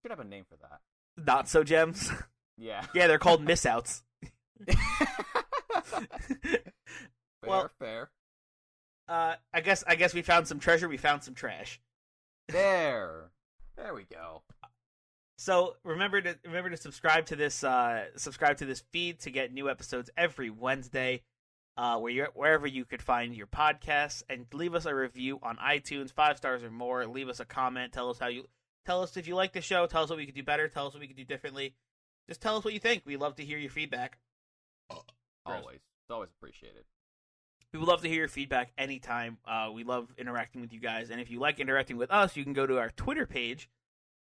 should have a name for that. Not so gems. Yeah. Yeah, they're called missouts. Fair. I guess we found some treasure. We found some trash. There we go. So remember to subscribe to this feed to get new episodes every Wednesday, wherever you could find your podcasts, and leave us a review on iTunes, 5 stars or more. Leave us a comment. Tell us if you like the show. Tell us what we could do better. Tell us what we could do differently. Just tell us what you think. We love to hear your feedback. Always, it's always appreciated. We would love to hear your feedback anytime. We love interacting with you guys, and if you like interacting with us, you can go to our Twitter page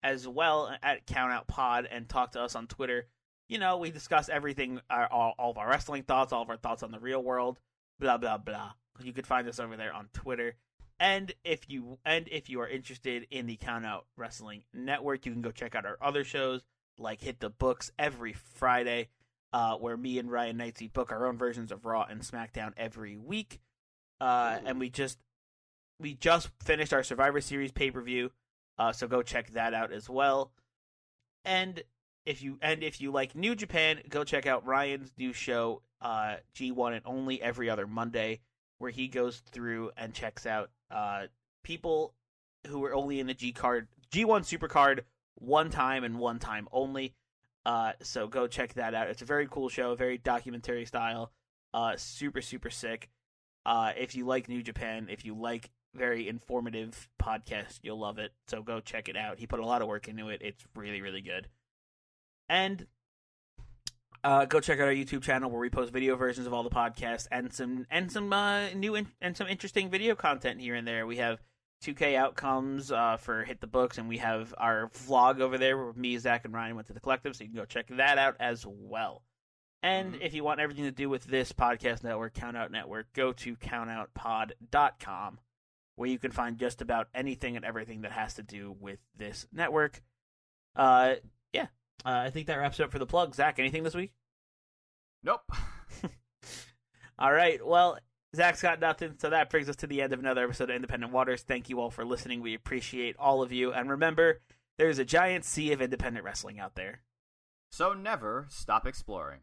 as well at CountOutPod and talk to us on Twitter. You know, we discuss everything, all of our wrestling thoughts, all of our thoughts on the real world, blah blah blah. You could find us over there on Twitter. And if you are interested in the Countout Wrestling Network, you can go check out our other shows like Hit the Books every Friday, where me and Ryan Knightsey book our own versions of Raw and SmackDown every week. And we just finished our Survivor Series pay-per-view. So go check that out as well. And if you like New Japan, go check out Ryan's new show, G1 and Only, every other Monday, where he goes through and checks out people who are only in the G1 Supercard one time and one time only. So go check that out. It's a very cool show, very documentary style, super super sick. If you like New Japan, if you like very informative podcast, you'll love it. So go check it out. He put a lot of work into it. It's really, really good. And go check out our YouTube channel where we post video versions of all the podcasts and some new and some interesting video content here and there. We have 2K outcomes for Hit the Books, and we have our vlog over there where me, Zach, and Ryan went to the collective, so you can go check that out as well. And if you want everything to do with this podcast network, Countout Network, go to countoutpod.com. where you can find just about anything and everything that has to do with this network. I think that wraps it up for the plug. Zach, anything this week? Nope. All right, well, Zach's got nothing, so that brings us to the end of another episode of Independent Waters. Thank you all for listening. We appreciate all of you. And remember, there's a giant sea of independent wrestling out there. So never stop exploring.